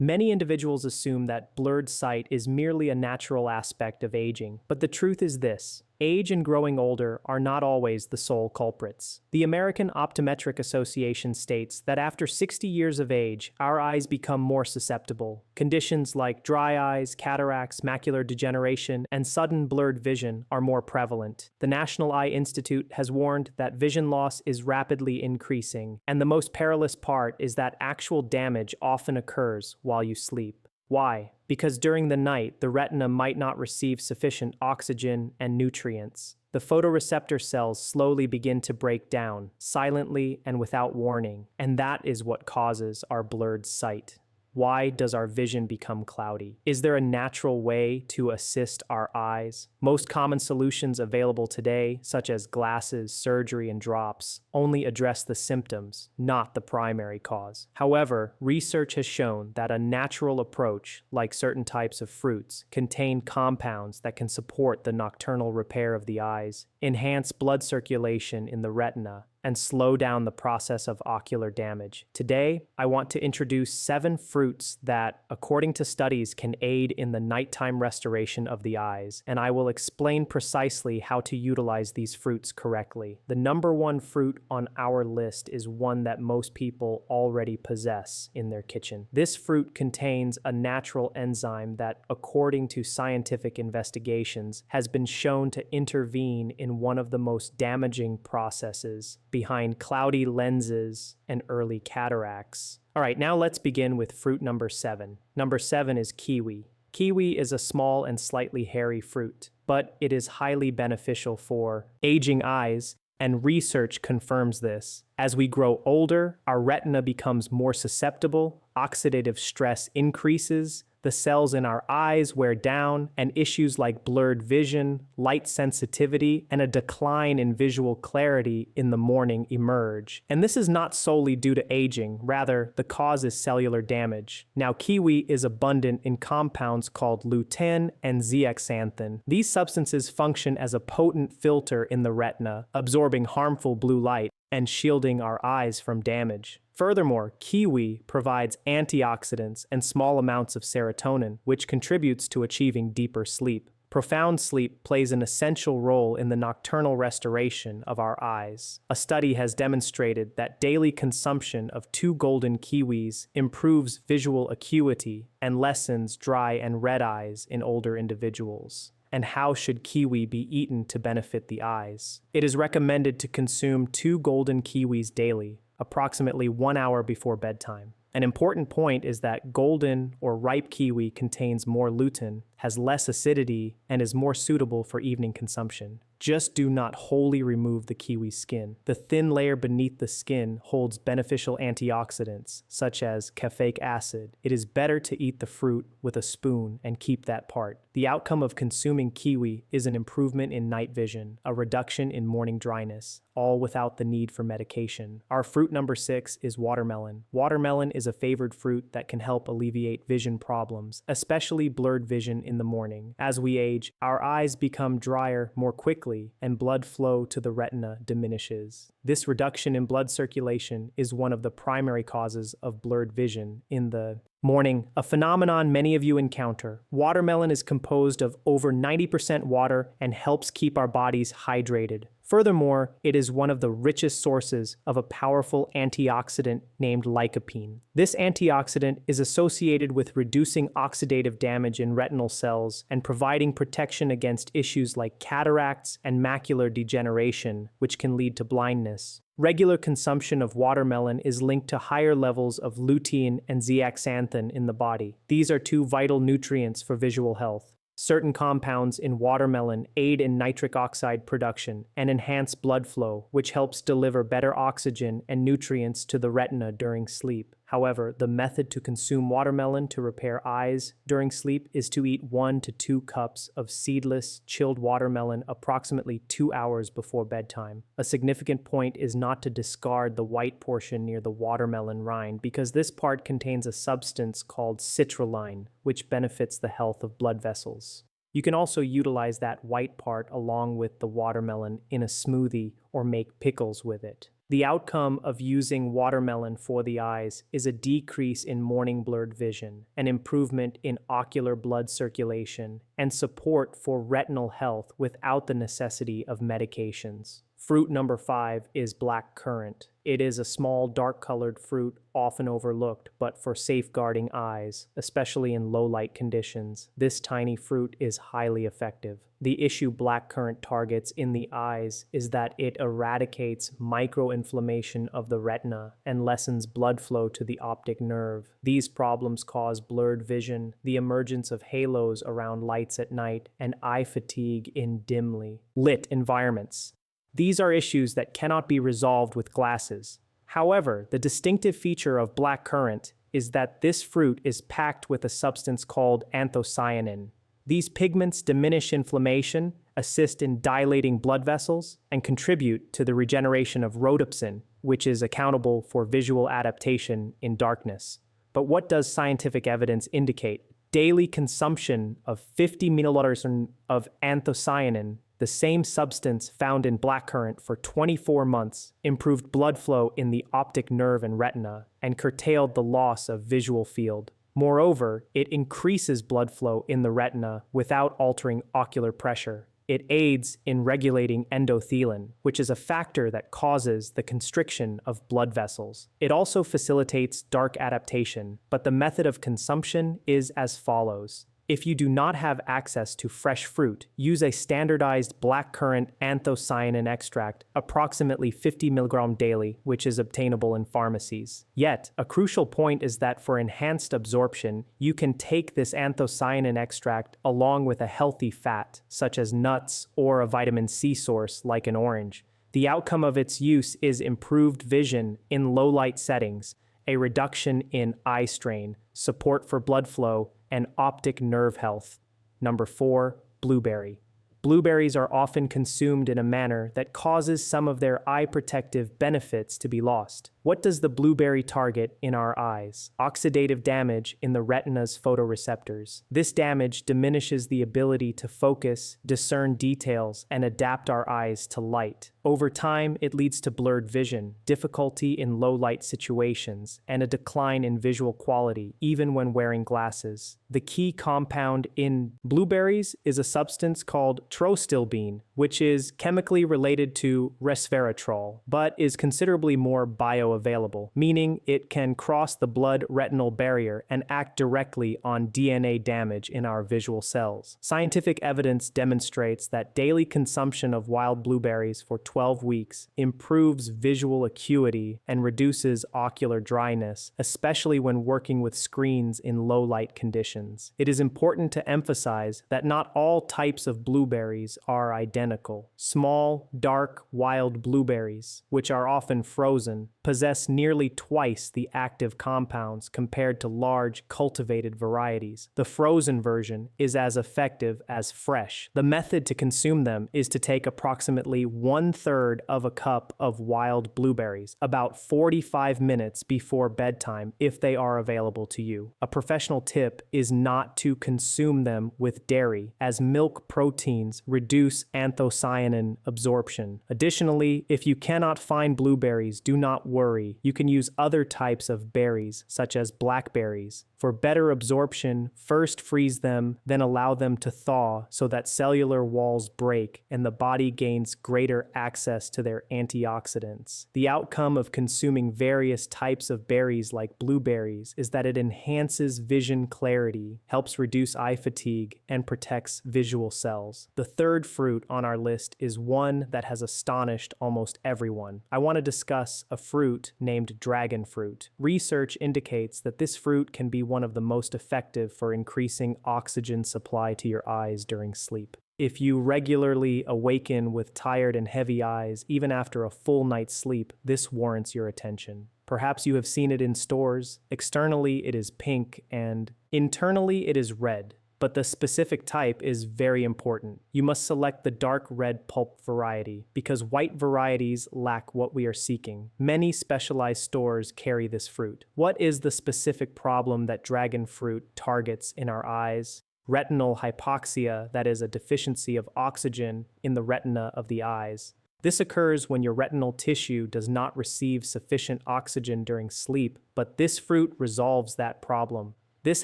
Many individuals assume that blurred sight is merely a natural aspect of aging, but the truth is this. Age and growing older are not always the sole culprits. The American Optometric Association states that after 60 years of age, our eyes become more susceptible. Conditions like dry eyes, cataracts, macular degeneration, and sudden blurred vision are more prevalent. The National Eye Institute has warned that vision loss is rapidly increasing, and the most perilous part is that actual damage often occurs while you sleep. Why? Because during the night, the retina might not receive sufficient oxygen and nutrients. The photoreceptor cells slowly begin to break down, silently and without warning, and that is what causes our blurred sight. Why does our vision become cloudy? Is there a natural way to assist our eyes? Most common solutions available today, such as glasses, surgery, and drops, only address the symptoms, not the primary cause. However, research has shown that a natural approach, like certain types of fruits, contain compounds that can support the nocturnal repair of the eyes, enhance blood circulation in the retina, and slow down the process of ocular damage. Today, I want to introduce 7 fruits that, according to studies, can aid in the nighttime restoration of the eyes, and I will explain precisely how to utilize these fruits correctly. The number 1 fruit on our list is one that most people already possess in their kitchen. This fruit contains a natural enzyme that, according to scientific investigations, has been shown to intervene in one of the most damaging processes behind cloudy lenses and early cataracts. All right, now let's begin with fruit number 7. Number 7 is kiwi. Kiwi is a small and slightly hairy fruit, but it is highly beneficial for aging eyes, and research confirms this. As we grow older, our retina becomes more susceptible, oxidative stress increases, the cells in our eyes wear down, and issues like blurred vision, light sensitivity, and a decline in visual clarity in the morning emerge. And this is not solely due to aging, rather, the cause is cellular damage. Now, kiwi is abundant in compounds called lutein and zeaxanthin. These substances function as a potent filter in the retina, absorbing harmful blue light and shielding our eyes from damage. Furthermore, kiwi provides antioxidants and small amounts of serotonin, which contributes to achieving deeper sleep. Profound sleep plays an essential role in the nocturnal restoration of our eyes. A study has demonstrated that daily consumption of 2 golden kiwis improves visual acuity and lessens dry and red eyes in older individuals. And how should kiwi be eaten to benefit the eyes? It is recommended to consume 2 golden kiwis daily, approximately 1 hour before bedtime. An important point is that golden or ripe kiwi contains more lutein, has less acidity, and is more suitable for evening consumption. Just do not wholly remove the kiwi skin. The thin layer beneath the skin holds beneficial antioxidants, such as caffeic acid. It is better to eat the fruit with a spoon and keep that part. The outcome of consuming kiwi is an improvement in night vision, a reduction in morning dryness, all without the need for medication. Our fruit number 6 is watermelon. Watermelon is a favored fruit that can help alleviate vision problems, especially blurred vision in the morning. As we age, our eyes become drier more quickly, and blood flow to the retina diminishes. This reduction in blood circulation is one of the primary causes of blurred vision in the morning, a phenomenon many of you encounter. Watermelon is composed of over 90% water and helps keep our bodies hydrated. Furthermore, it is one of the richest sources of a powerful antioxidant named lycopene. This antioxidant is associated with reducing oxidative damage in retinal cells and providing protection against issues like cataracts and macular degeneration, which can lead to blindness. Regular consumption of watermelon is linked to higher levels of lutein and zeaxanthin in the body. These are 2 vital nutrients for visual health. Certain compounds in watermelon aid in nitric oxide production and enhance blood flow, which helps deliver better oxygen and nutrients to the retina during sleep. However, the method to consume watermelon to repair eyes during sleep is to eat 1 to 2 cups of seedless, chilled watermelon approximately 2 hours before bedtime. A significant point is not to discard the white portion near the watermelon rind, because this part contains a substance called citrulline, which benefits the health of blood vessels. You can also utilize that white part along with the watermelon in a smoothie or make pickles with it. The outcome of using watermelon for the eyes is a decrease in morning blurred vision, an improvement in ocular blood circulation, and support for retinal health without the necessity of medications. Fruit number 5 is black currant. It is a small, dark-colored fruit often overlooked, but for safeguarding eyes, especially in low-light conditions, this tiny fruit is highly effective. The issue blackcurrant targets in the eyes is that it eradicates microinflammation of the retina and lessens blood flow to the optic nerve. These problems cause blurred vision, the emergence of halos around lights at night, and eye fatigue in dimly lit environments. These are issues that cannot be resolved with glasses. However, the distinctive feature of blackcurrant is that this fruit is packed with a substance called anthocyanin. These pigments diminish inflammation, assist in dilating blood vessels, and contribute to the regeneration of rhodopsin, which is accountable for visual adaptation in darkness. But what does scientific evidence indicate? Daily consumption of 50 milliliters of anthocyanin, the same substance found in blackcurrant, for 24 months, improved blood flow in the optic nerve and retina, and curtailed the loss of visual field. Moreover, it increases blood flow in the retina without altering ocular pressure. It aids in regulating endothelin, which is a factor that causes the constriction of blood vessels. It also facilitates dark adaptation, but the method of consumption is as follows. If you do not have access to fresh fruit, use a standardized blackcurrant anthocyanin extract, approximately 50 mg daily, which is obtainable in pharmacies. Yet, a crucial point is that for enhanced absorption, you can take this anthocyanin extract along with a healthy fat, such as nuts or a vitamin C source like an orange. The outcome of its use is improved vision in low-light settings, a reduction in eye strain, support for blood flow, and optic nerve health. Number 4, blueberry. Blueberries are often consumed in a manner that causes some of their eye protective benefits to be lost. What does the blueberry target in our eyes? Oxidative damage in the retina's photoreceptors. This damage diminishes the ability to focus, discern details, and adapt our eyes to light. Over time, it leads to blurred vision, difficulty in low-light situations, and a decline in visual quality, even when wearing glasses. The key compound in blueberries is a substance called trostilbene, which is chemically related to resveratrol, but is considerably more bioavailable, meaning it can cross the blood-retinal barrier and act directly on DNA damage in our visual cells. Scientific evidence demonstrates that daily consumption of wild blueberries for 12 weeks improves visual acuity and reduces ocular dryness, especially when working with screens in low-light conditions. It is important to emphasize that not all types of blueberries are identical. Small, dark, wild blueberries, which are often frozen, possess nearly twice the active compounds compared to large, cultivated varieties. The frozen version is as effective as fresh. The method to consume them is to take approximately 1/3 of a cup of wild blueberries, about 45 minutes before bedtime if they are available to you. A professional tip is not to consume them with dairy, as milk proteins reduce anthocyanin absorption. Additionally, if you cannot find blueberries, do not worry. You can use other types of berries, such as blackberries. For better absorption, first freeze them, then allow them to thaw so that cellular walls break and the body gains greater access to their antioxidants. The outcome of consuming various types of berries like blueberries is that it enhances vision clarity, helps reduce eye fatigue, and protects visual cells. The third fruit on our list is one that has astonished almost everyone. I want to discuss a fruit named dragon fruit. Research indicates that this fruit can be one of the most effective for increasing oxygen supply to your eyes during sleep. If you regularly awaken with tired and heavy eyes, even after a full night's sleep, this warrants your attention. Perhaps you have seen it in stores. Externally, it is pink, and internally, it is red. But the specific type is very important. You must select the dark red pulp variety because white varieties lack what we are seeking. Many specialized stores carry this fruit. What is the specific problem that dragon fruit targets in our eyes? Retinal hypoxia, that is a deficiency of oxygen in the retina of the eyes. This occurs when your retinal tissue does not receive sufficient oxygen during sleep, but this fruit resolves that problem. This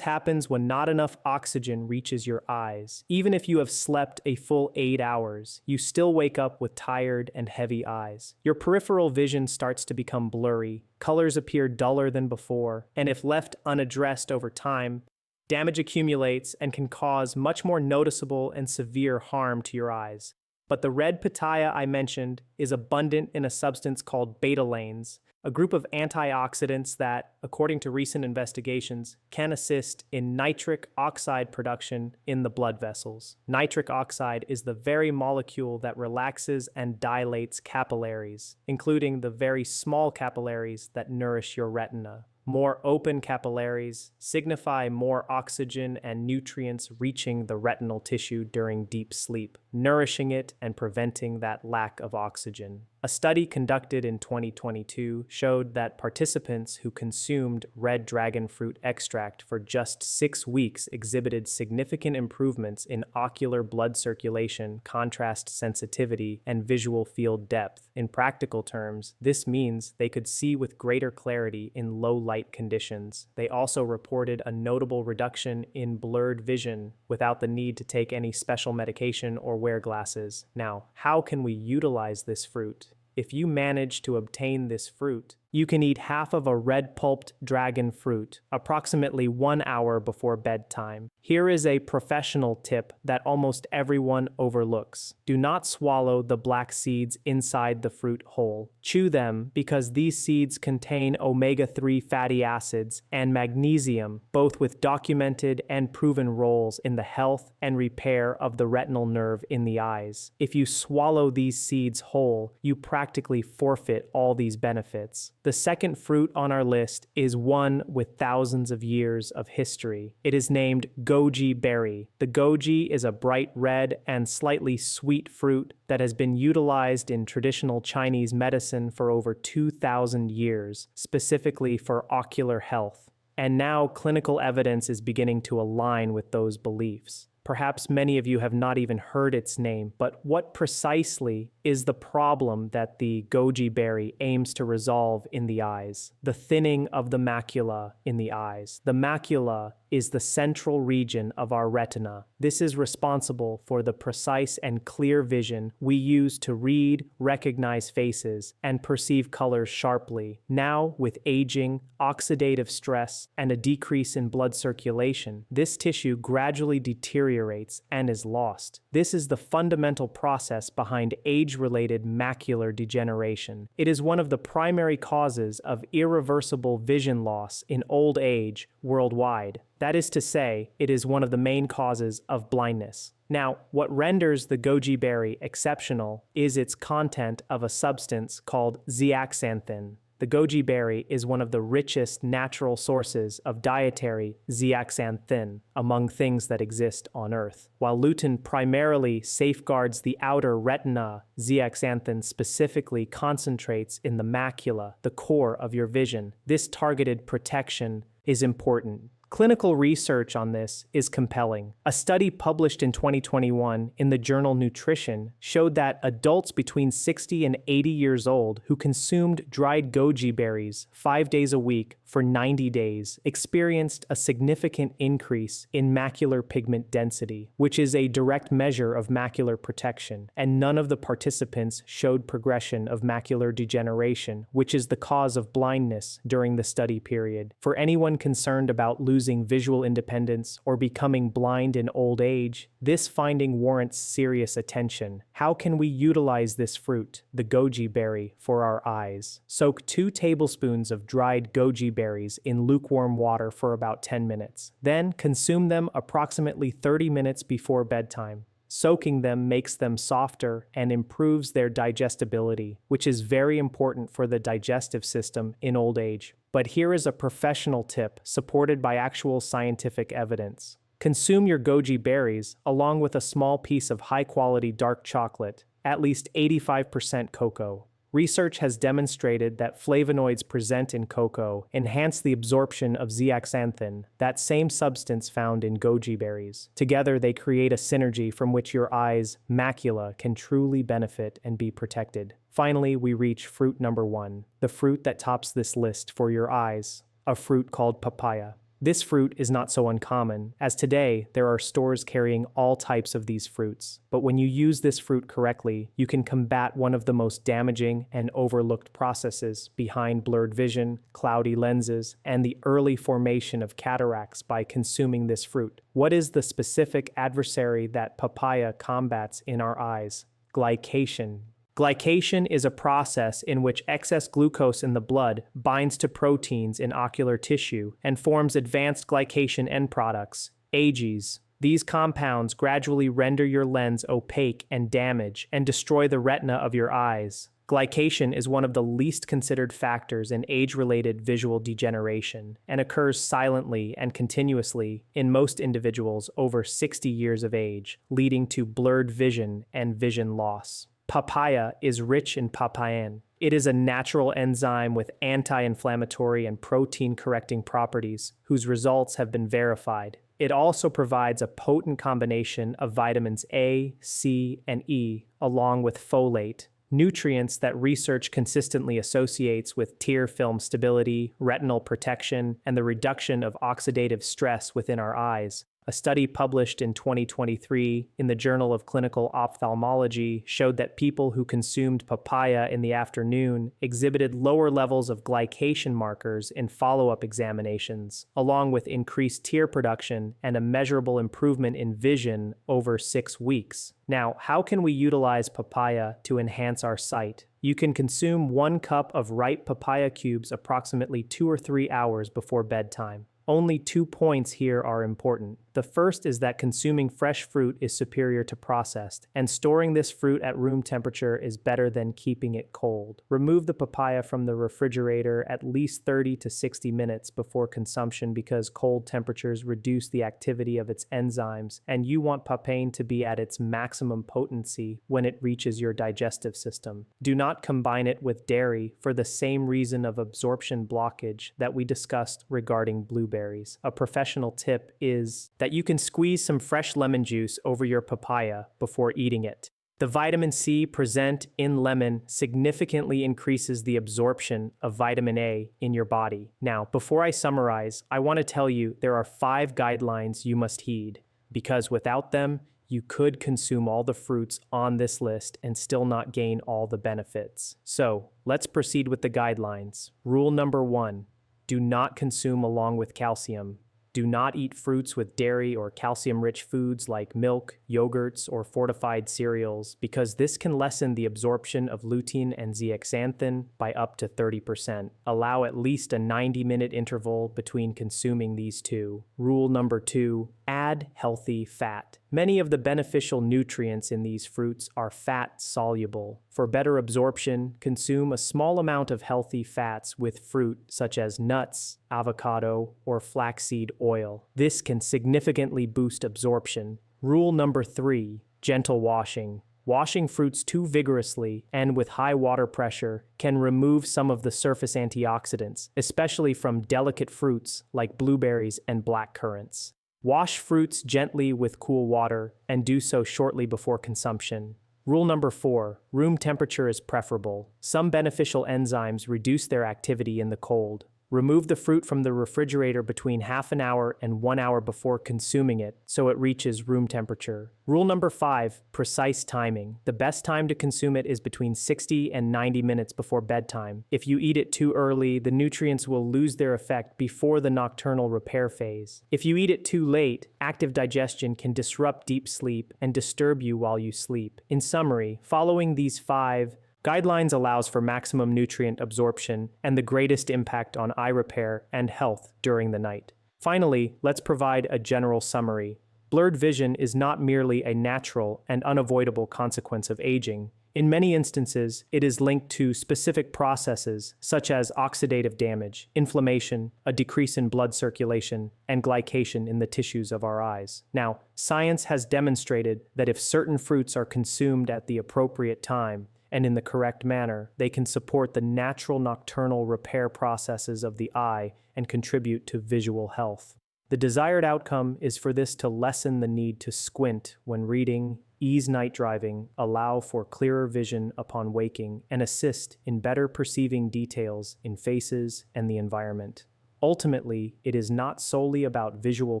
happens when not enough oxygen reaches your eyes. Even if you have slept a full 8 hours, you still wake up with tired and heavy eyes. Your peripheral vision starts to become blurry, colors appear duller than before, and if left unaddressed over time, damage accumulates and can cause much more noticeable and severe harm to your eyes. But the red pitaya I mentioned is abundant in a substance called betalains, a group of antioxidants that, according to recent investigations, can assist in nitric oxide production in the blood vessels. Nitric oxide is the very molecule that relaxes and dilates capillaries, including the very small capillaries that nourish your retina. More open capillaries signify more oxygen and nutrients reaching the retinal tissue during deep sleep, nourishing it and preventing that lack of oxygen. A study conducted in 2022 showed that participants who consumed red dragon fruit extract for just 6 weeks exhibited significant improvements in ocular blood circulation, contrast sensitivity, and visual field depth. In practical terms, this means they could see with greater clarity in low light conditions. They also reported a notable reduction in blurred vision without the need to take any special medication or wear glasses. Now, how can we utilize this fruit? If you manage to obtain this fruit, you can eat half of a red pulped dragon fruit, approximately 1 hour before bedtime. Here is a professional tip that almost everyone overlooks. Do not swallow the black seeds inside the fruit whole. Chew them because these seeds contain omega-3 fatty acids and magnesium, both with documented and proven roles in the health and repair of the retinal nerve in the eyes. If you swallow these seeds whole, you practically forfeit all these benefits. The second fruit on our list is one with thousands of years of history. It is named goji berry. The goji is a bright red and slightly sweet fruit that has been utilized in traditional Chinese medicine for over 2,000 years, specifically for ocular health. And now clinical evidence is beginning to align with those beliefs. Perhaps many of you have not even heard its name, but what precisely is the problem that the goji berry aims to resolve in the eyes? The thinning of the macula in the eyes. The macula is the central region of our retina. This is responsible for the precise and clear vision we use to read, recognize faces, and perceive colors sharply. Now, with aging, oxidative stress, and a decrease in blood circulation, this tissue gradually deteriorates and is lost. This is the fundamental process behind age-related macular degeneration. It is one of the primary causes of irreversible vision loss in old age worldwide. That is to say, it is one of the main causes of blindness. Now, what renders the goji berry exceptional is its content of a substance called zeaxanthin. The goji berry is one of the richest natural sources of dietary zeaxanthin among things that exist on Earth. While lutein primarily safeguards the outer retina, zeaxanthin specifically concentrates in the macula, the core of your vision. This targeted protection is important. Clinical research on this is compelling. A study published in 2021 in the journal Nutrition showed that adults between 60 and 80 years old who consumed dried goji berries 5 days a week for 90 days experienced a significant increase in macular pigment density, which is a direct measure of macular protection, and none of the participants showed progression of macular degeneration, which is the cause of blindness during the study period. For anyone concerned about losing visual independence or becoming blind in old age, this finding warrants serious attention. How can we utilize this fruit, the goji berry, for our eyes? Soak 2 tablespoons of dried goji berries in lukewarm water for about 10 minutes. Then consume them approximately 30 minutes before bedtime. Soaking them makes them softer and improves their digestibility, which is very important for the digestive system in old age. But here is a professional tip supported by actual scientific evidence. Consume your goji berries along with a small piece of high-quality dark chocolate, at least 85% cocoa. Research has demonstrated that flavonoids present in cocoa enhance the absorption of zeaxanthin, that same substance found in goji berries. Together, they create a synergy from which your eyes' macula can truly benefit and be protected. Finally, we reach fruit number 1, the fruit that tops this list for your eyes, a fruit called papaya. This fruit is not so uncommon, as today there are stores carrying all types of these fruits. But when you use this fruit correctly, you can combat one of the most damaging and overlooked processes behind blurred vision, cloudy lenses, and the early formation of cataracts by consuming this fruit. What is the specific adversary that papaya combats in our eyes? Glycation. Glycation is a process in which excess glucose in the blood binds to proteins in ocular tissue and forms advanced glycation end products, AGEs. These compounds gradually render your lens opaque and damage and destroy the retina of your eyes. Glycation is one of the least considered factors in age-related visual degeneration and occurs silently and continuously in most individuals over 60 years of age, leading to blurred vision and vision loss. Papaya is rich in papain. It is a natural enzyme with anti-inflammatory and protein-correcting properties whose results have been verified. It also provides a potent combination of vitamins A, C, and E, along with folate, nutrients that research consistently associates with tear film stability, retinal protection, and the reduction of oxidative stress within our eyes. A study published in 2023 in the Journal of Clinical Ophthalmology showed that people who consumed papaya in the afternoon exhibited lower levels of glycation markers in follow-up examinations, along with increased tear production and a measurable improvement in vision over 6 weeks. Now, how can we utilize papaya to enhance our sight? You can consume 1 cup of ripe papaya cubes approximately 2 or 3 hours before bedtime. Only 2 points here are important. The first is that consuming fresh fruit is superior to processed, and storing this fruit at room temperature is better than keeping it cold. Remove the papaya from the refrigerator at least 30 to 60 minutes before consumption because cold temperatures reduce the activity of its enzymes, and you want papain to be at its maximum potency when it reaches your digestive system. Do not combine it with dairy for the same reason of absorption blockage that we discussed regarding blueberries. A professional tip is that you can squeeze some fresh lemon juice over your papaya before eating it. The vitamin C present in lemon significantly increases the absorption of vitamin A in your body. Now, before I summarize, I want to tell you there are 5 guidelines you must heed, because without them, you could consume all the fruits on this list and still not gain all the benefits. So, let's proceed with the guidelines. Rule number 1, do not consume along with calcium. Do not eat fruits with dairy or calcium-rich foods like milk, yogurts, or fortified cereals because this can lessen the absorption of lutein and zeaxanthin by up to 30%. Allow at least a 90-minute interval between consuming these 2. Rule number 2, add healthy fat. Many of the beneficial nutrients in these fruits are fat-soluble. For better absorption, consume a small amount of healthy fats with fruit such as nuts, avocado, or flaxseed oil. This can significantly boost absorption. Rule number 3, gentle washing. Washing fruits too vigorously and with high water pressure can remove some of the surface antioxidants, especially from delicate fruits like blueberries and black currants. Wash fruits gently with cool water and do so shortly before consumption. Rule number 4, room temperature is preferable. Some beneficial enzymes reduce their activity in the cold. Remove the fruit from the refrigerator between half an hour and 1 hour before consuming it so it reaches room temperature. Rule number 5, precise timing. The best time to consume it is between 60 and 90 minutes before bedtime. If you eat it too early, the nutrients will lose their effect before the nocturnal repair phase. If you eat it too late, active digestion can disrupt deep sleep and disturb you while you sleep. In summary, following these 5 guidelines allows for maximum nutrient absorption and the greatest impact on eye repair and health during the night. Finally, let's provide a general summary. Blurred vision is not merely a natural and unavoidable consequence of aging. In many instances, it is linked to specific processes such as oxidative damage, inflammation, a decrease in blood circulation, and glycation in the tissues of our eyes. Now, science has demonstrated that if certain fruits are consumed at the appropriate time, and in the correct manner, they can support the natural nocturnal repair processes of the eye and contribute to visual health. The desired outcome is for this to lessen the need to squint when reading, ease night driving, allow for clearer vision upon waking, and assist in better perceiving details in faces and the environment. Ultimately, it is not solely about visual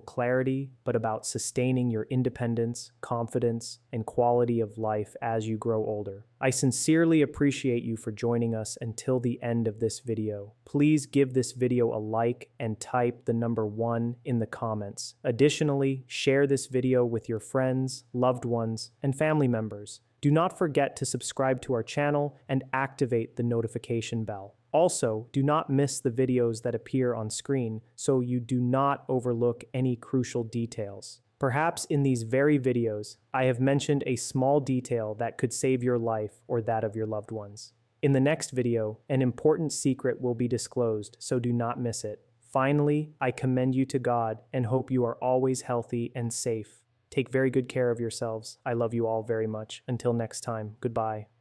clarity, but about sustaining your independence, confidence, and quality of life as you grow older. I sincerely appreciate you for joining us until the end of this video. Please give this video a like and type the number 1 in the comments. Additionally, share this video with your friends, loved ones, and family members. Do not forget to subscribe to our channel and activate the notification bell. Also, do not miss the videos that appear on screen so you do not overlook any crucial details. Perhaps in these very videos, I have mentioned a small detail that could save your life or that of your loved ones. In the next video, an important secret will be disclosed, so do not miss it. Finally, I commend you to God and hope you are always healthy and safe. Take very good care of yourselves. I love you all very much. Until next time, goodbye.